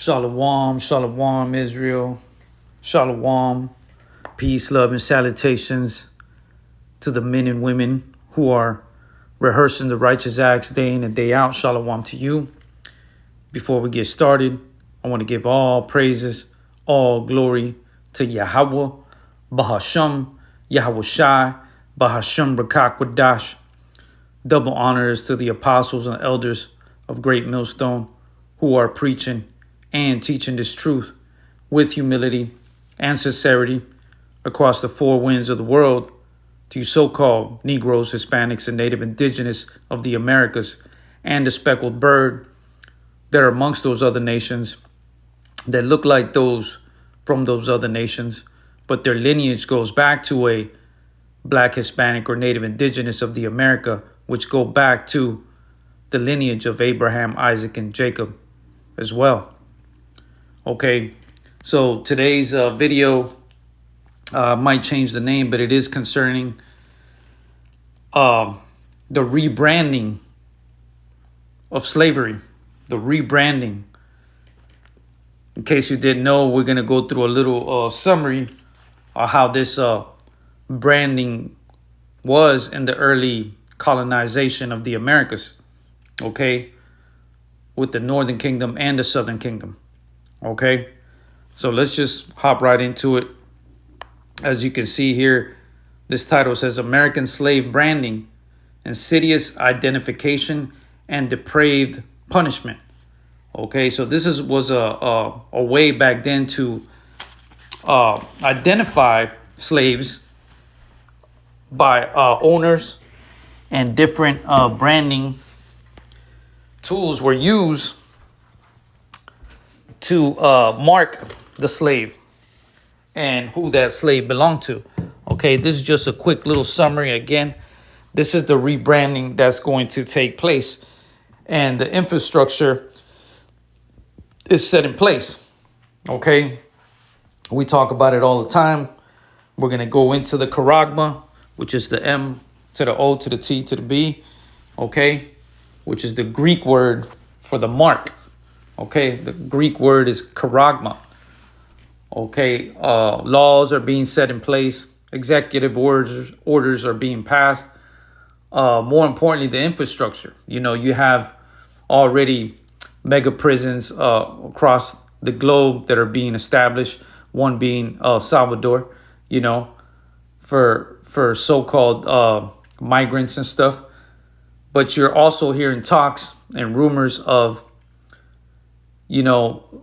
Shalom, shalom, Israel. Shalom, peace, love, and salutations to the men and women who are rehearsing the righteous acts day in and day out. Shalom to you. Before we get started, I want to give all praises, all glory to Yahweh, Bahasham, Yahweh Shai, Bahasham Rakakwadash. Double honors to the apostles and elders of Great Millstone who are preaching and teaching this truth with humility and sincerity across the four winds of the world to you so-called Negroes, Hispanics, and Native Indigenous of the Americas and the speckled bird that are amongst those other nations that look like those from those other nations, but their lineage goes back to a Black, Hispanic, or Native Indigenous of the America, which go back to the lineage of Abraham, Isaac, and Jacob as well. Okay, so today's video might change the name, but it is concerning the rebranding of slavery, the rebranding. In case you didn't know, we're going to go through a little summary of how this branding was in the early colonization of the Americas, okay, with the Northern Kingdom and the Southern Kingdom. Okay, so let's just hop right into it. As you can see here, this title says American Slave Branding, Insidious Identification and Depraved Punishment. Okay, so this was a way back then to identify slaves by owners, and different branding tools were used to mark the slave and who that slave belonged to. Okay, this is just a quick little summary. Again, this is the rebranding that's going to take place, and the infrastructure is set in place. Okay, we talk about it all the time. We're going to go into the charagma, which is the M to the O to the T to the B, okay, which is the Greek word for the mark. Okay, the Greek word is charagma. Okay, laws are being set in place. Executive orders are being passed. More importantly, the infrastructure. You know, you have already mega prisons across the globe that are being established. One being El Salvador, you know, for so-called migrants and stuff. But you're also hearing talks and rumors of, you know,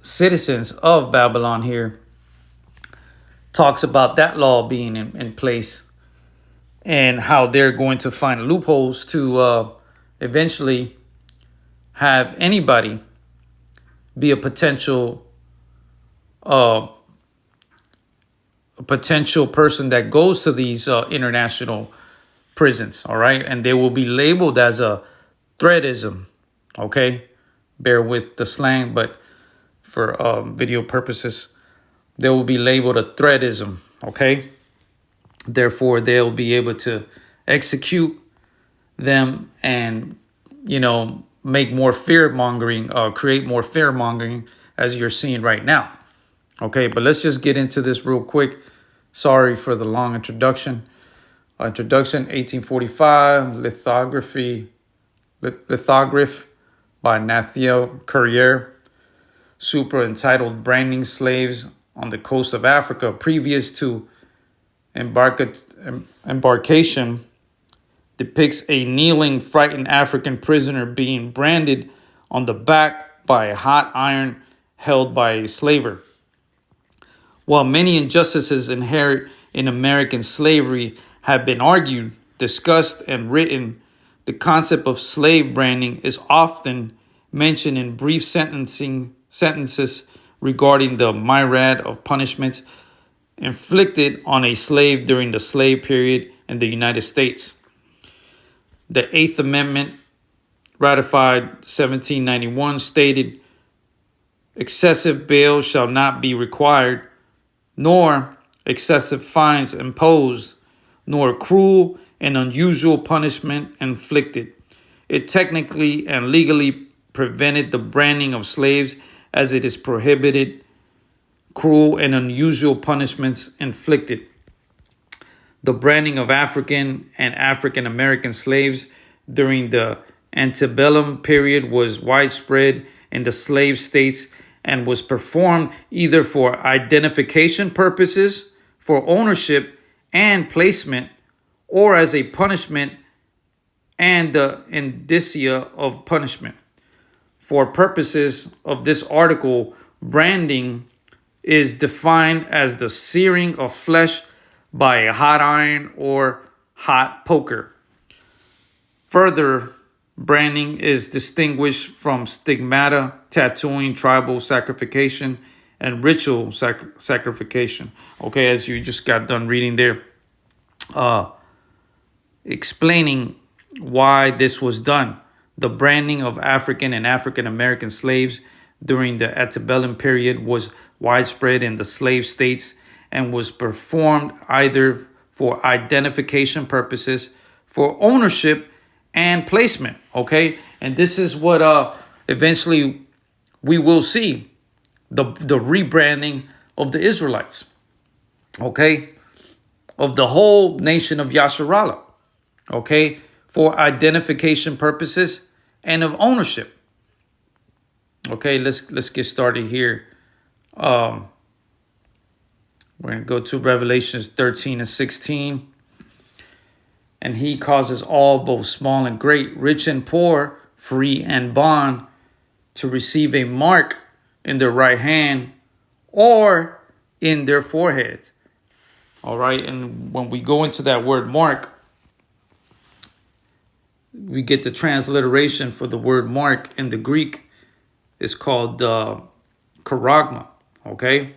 citizens of Babylon here talks about that law being in place and how they're going to find loopholes to eventually have anybody be a potential person that goes to these international prisons. All right. And they will be labeled as a threadism. Okay. Bear with the slang, but for video purposes, they will be labeled a threadism. Okay. Therefore, they'll be able to execute them and, you know, make more fear mongering, create more fear mongering as you're seeing right now. Okay. But let's just get into this real quick. Sorry for the long introduction. 1845, lithograph by Nathaniel Currier, super entitled Branding Slaves on the Coast of Africa previous to embarkation, depicts a kneeling, frightened African prisoner being branded on the back by a hot iron held by a slaver. While many injustices inherent in American slavery have been argued, discussed, and written, the concept of slave branding is often mentioned in brief sentences regarding the myriad of punishments inflicted on a slave during the slave period in the United States. The Eighth Amendment, ratified 1791, stated, excessive bail shall not be required, nor excessive fines imposed, nor cruel and unusual punishment inflicted. It technically and legally prevented the branding of slaves as it is prohibited, cruel and unusual punishments inflicted. The branding of African and African American slaves during the antebellum period was widespread in the slave states and was performed either for identification purposes, for ownership and placement, or as a punishment and the indicia of punishment. For purposes of this article, branding is defined as the searing of flesh by a hot iron or hot poker. Further, branding is distinguished from stigmata, tattooing, tribal sacrification, and ritual sacrification. Okay, as you just got done reading there, explaining why this was done. The branding of African and African American slaves during the antebellum period was widespread in the slave states and was performed either for identification purposes, for ownership and placement. Okay, and this is what eventually we will see the rebranding of the Israelites. Okay, of the whole nation of Yasharallah. Okay, for identification purposes and of ownership. Okay, let's get started here. We're going to go to Revelations 13 and 16. And he causes all, both small and great, rich and poor, free and bond, to receive a mark in their right hand or in their foreheads. All right, and when we go into that word mark, we get the transliteration for the word mark in the Greek. It's called charagma. Okay,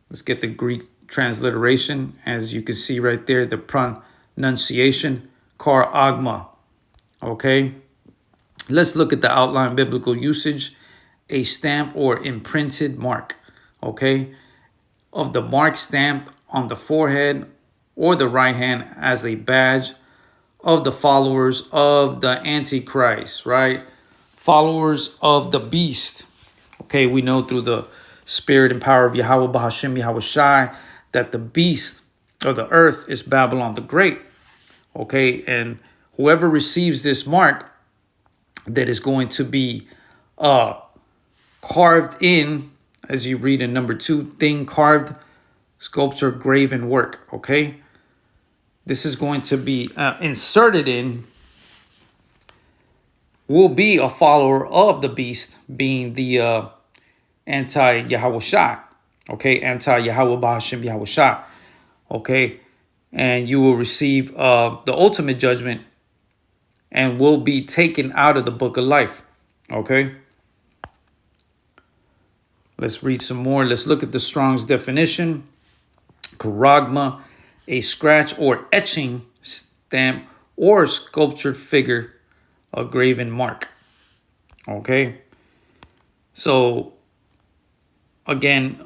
let's get the Greek transliteration. As you can see right there, the pronunciation, charagma. Okay, let's look at the outline biblical usage. A stamp or imprinted mark. Okay, of the mark stamped on the forehead or the right hand as a badge of the followers of the Antichrist, right? Followers of the beast. Okay, we know through the spirit and power of Yahweh Bahashim Yahweh Shai that the beast of the earth is Babylon the Great. Okay, and whoever receives this mark that is going to be carved in, as you read in number 2, thing carved, sculpture, graven work. Okay, this is going to be inserted in, will be a follower of the beast, being the anti-Yahweh Shai. Okay, anti-Yahweh Bahashim Yahweh Shai. Okay, and you will receive the ultimate judgment and will be taken out of the book of life. Okay, let's read some more. Let's look at the Strong's definition. Charagma, a scratch or etching, stamp, or sculptured figure, a graven mark. Okay, so again,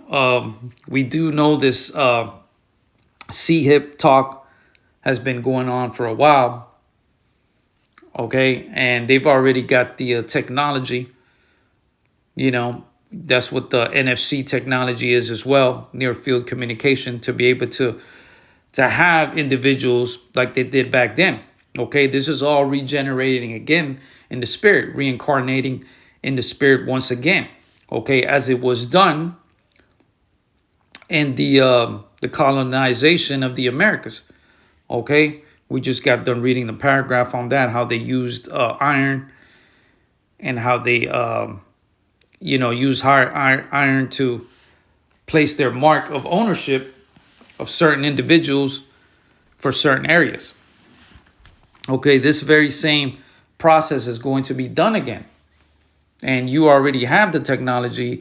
we do know this C-hip talk has been going on for a while. Okay, and they've already got the technology. You know, that's what the NFC technology is as well, near field communication, to be able to have individuals like they did back then. Okay, this is all regenerating again in the spirit, reincarnating in the spirit once again. Okay, as it was done in the colonization of the Americas. Okay, we just got done reading the paragraph on that, how they used iron and how they use iron to place their mark of ownership of certain individuals for certain areas. Okay, this very same process is going to be done again. And you already have the technology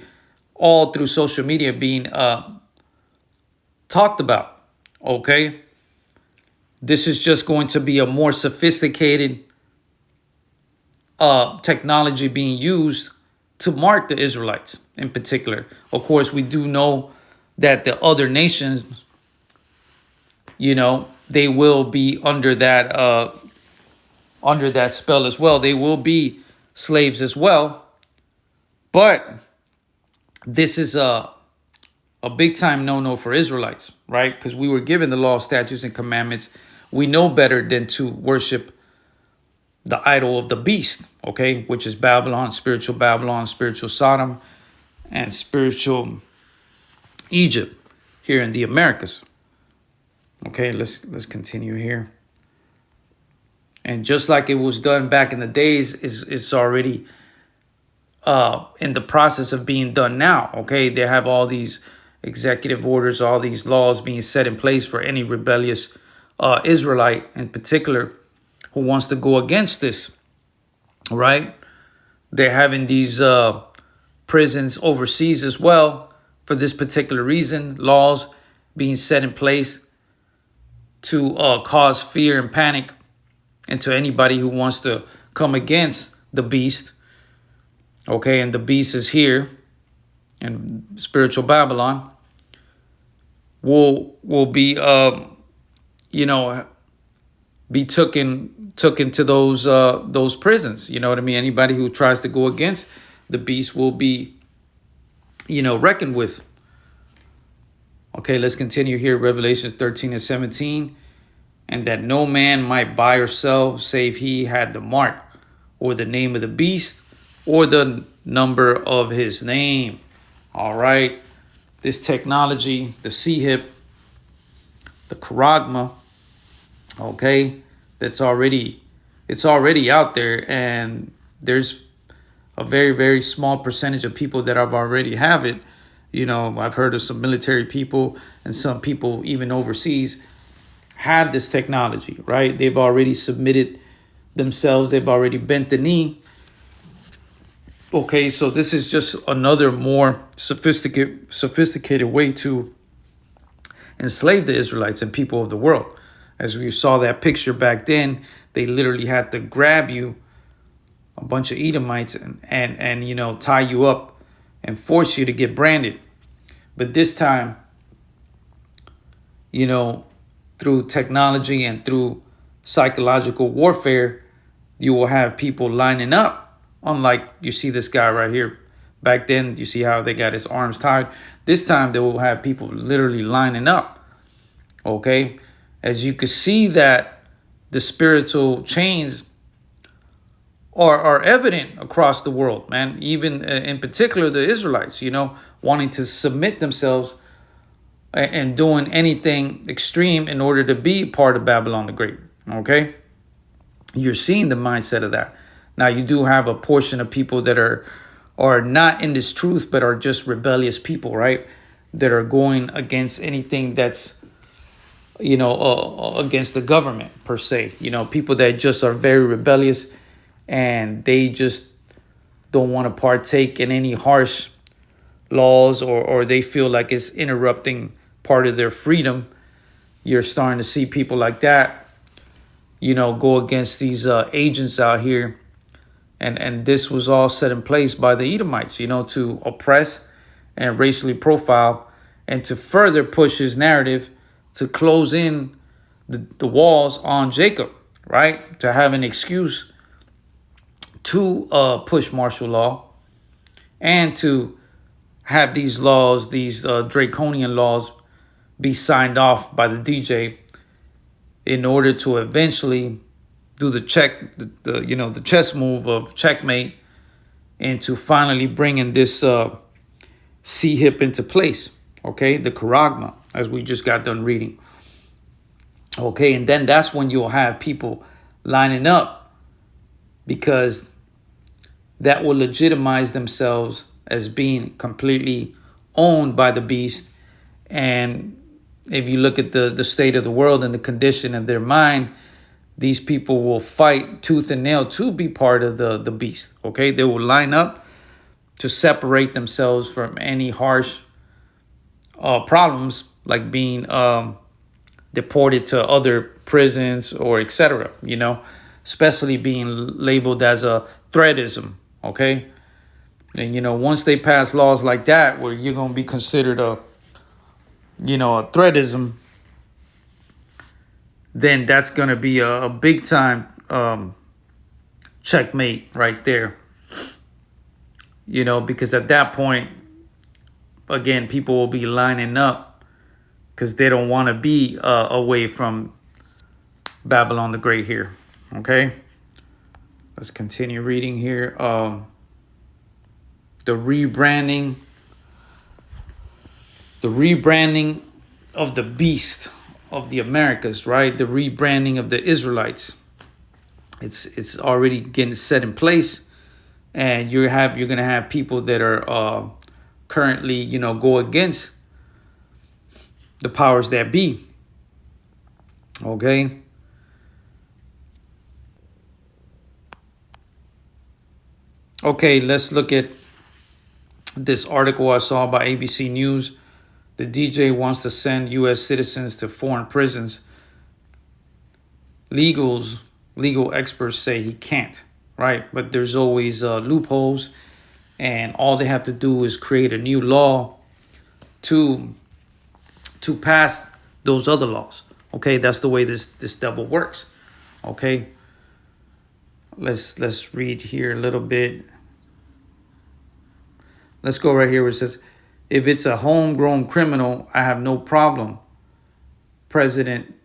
all through social media being talked about. Okay, this is just going to be a more sophisticated technology being used to mark the Israelites in particular. Of course, we do know that the other nations, they will be under that spell as well. They will be slaves as well, But this is a big time no-no for Israelites, right? Because we were given the law, statutes, and commandments. We know better than to worship the idol of the beast, okay, which is Babylon, spiritual Sodom, and spiritual Egypt here in the Americas. Okay, let's continue here. And just like it was done back in the days, it's already in the process of being done now. Okay, they have all these executive orders, all these laws being set in place for any rebellious Israelite in particular who wants to go against this, right? They're having these prisons overseas as well for this particular reason, laws being set in place to cause fear and panic into anybody who wants to come against the beast. Okay, and the beast is here in spiritual Babylon. Will be be taken to those prisons. You know what I mean? Anybody who tries to go against the beast will be reckoned with. Okay, let's continue here. Revelations 13 and 17. And that no man might buy or sell save he had the mark or the name of the beast or the number of his name. All right. This technology, the C-hip, the charagma, okay, it's already out there, and there's a very, very small percentage of people that have already have it. I've heard of some military people and some people even overseas have this technology, right? They've already submitted themselves. They've already bent the knee. Okay, so this is just another more sophisticated way to enslave the Israelites and people of the world. As we saw that picture back then, they literally had to grab you, a bunch of Edomites, and tie you up and force you to get branded. But this time, through technology and through psychological warfare, you will have people lining up. Unlike you see this guy right here. Back then, you see how they got his arms tied. This time, they will have people literally lining up. Okay? As you can see that the spiritual chains are evident across the world, man. Even in particular, the Israelites, wanting to submit themselves and doing anything extreme in order to be part of Babylon the Great. Okay? You're seeing the mindset of that. Now, you do have a portion of people that are not in this truth, but are just rebellious people, right? That are going against anything that's, against the government per se. People that just are very rebellious and they just don't want to partake in any harsh laws or they feel like it's interrupting part of their freedom. You're starting to see people like that, go against these agents out here. And this was all set in place by the Edomites, to oppress and racially profile and to further push his narrative to close in the walls on Jacob, right? To have an excuse to push martial law and to have these laws, these draconian laws, be signed off by the DJ in order to eventually do the the chess move of checkmate and to finally bringing this C-hip into place. Okay, the charagma, as we just got done reading. Okay, and then that's when you'll have people lining up because that will legitimize themselves as being completely owned by the beast. And if you look at the state of the world and the condition of their mind, these people will fight tooth and nail to be part of the beast. Okay, they will line up to separate themselves from any harsh problems like being deported to other prisons or etc. Especially being labeled as a threatism. Okay, and once they pass laws like that where you're gonna be considered a threatism, then that's going to be a big time checkmate right there. because at that point, again, people will be lining up because they don't want to be away from Babylon the Great here. Okay, let's continue reading here. The rebranding of the beast of the Americas, right? The rebranding of the Israelites. It's already getting set in place, and you're gonna have people that are currently go against the powers that be. Okay. Okay, let's look at this article I saw by ABC News. The DJ wants to send U.S. citizens to foreign prisons. Legal experts say he can't, right? But there's always loopholes, and all they have to do is create a new law to pass those other laws. Okay, that's the way this devil works. Okay, let's read here a little bit. Let's go right here where it says, if it's a homegrown criminal, I have no problem. President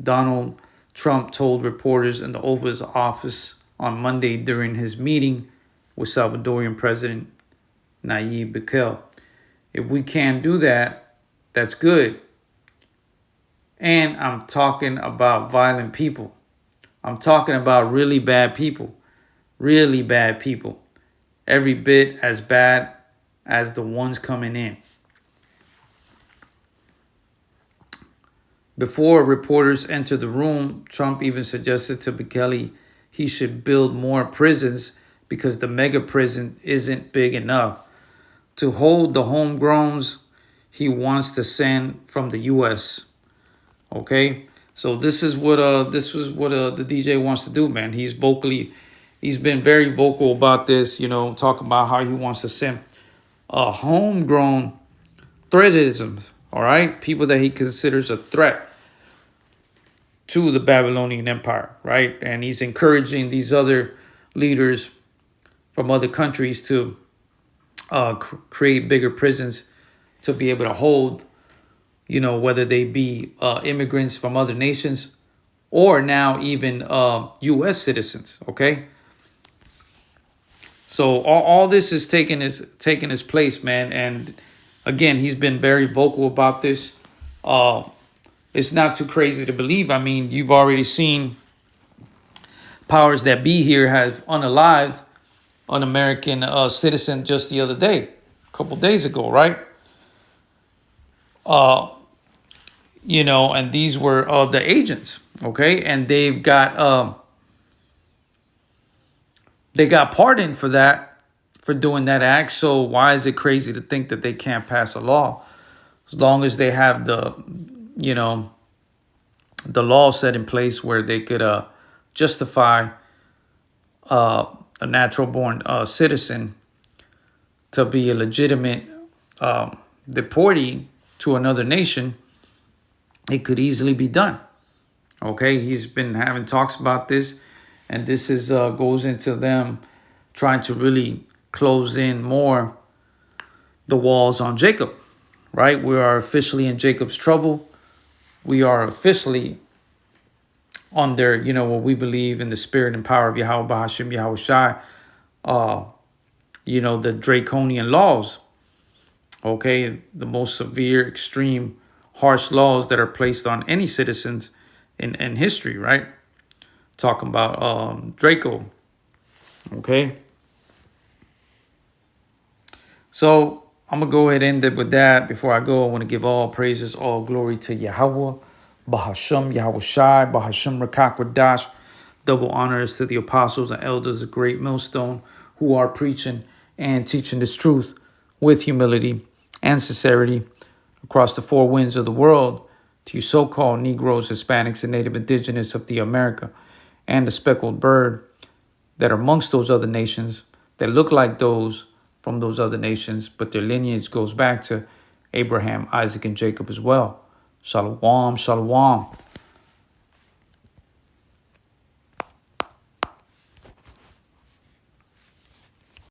Donald Trump told reporters in the Oval Office on Monday during his meeting with Salvadorian President Nayib Bukele. If we can't do that, that's good. And I'm talking about violent people. I'm talking about really bad people. Really bad people. Every bit as bad as the ones coming in. Before reporters entered the room, Trump even suggested to Bukele he should build more prisons because the mega prison isn't big enough to hold the homegrowns he wants to send from the U.S. Okay, so this is what the DJ wants to do, man. He's been very vocal about this, talking about how he wants to send homegrown threatisms, all right? People that he considers a threat to the Babylonian Empire, right? And he's encouraging these other leaders from other countries to create bigger prisons to be able to hold, whether they be immigrants from other nations or now even U.S. citizens, okay? So all this is taking its place, man. And again, he's been very vocal about this. It's not too crazy to believe. I mean, you've already seen powers that be here have unalived an American citizen just the other day, a couple days ago, right? And these were the agents, okay? And they got pardoned for that, for doing that act. So why is it crazy to think that they can't pass a law? As long as they have the law set in place where they could justify a natural born citizen to be a legitimate deportee to another nation, it could easily be done. Okay, he's been having talks about this, and this is goes into them trying to really close in more the walls on Jacob, right? We are officially in Jacob's trouble. We are officially under, what we believe in the spirit and power of Yahweh Bahashim Yahweh Shai, the draconian laws, okay? The most severe, extreme, harsh laws that are placed on any citizens in history, right? Talking about Draco, okay? So I'm going to go ahead and end it with that. Before I go, I want to give all praises, all glory to Yahweh, Bahasham, Yahweh Shai, Bahasham Rakakwadash. Double honors to the apostles and elders of Great Millstone who are preaching and teaching this truth with humility and sincerity across the four winds of the world, to you so-called Negroes, Hispanics, and Native Indigenous of the America, and the speckled bird that are amongst those other nations that look like those from those other nations, but their lineage goes back to Abraham, Isaac, and Jacob as well. Shalom, shalom.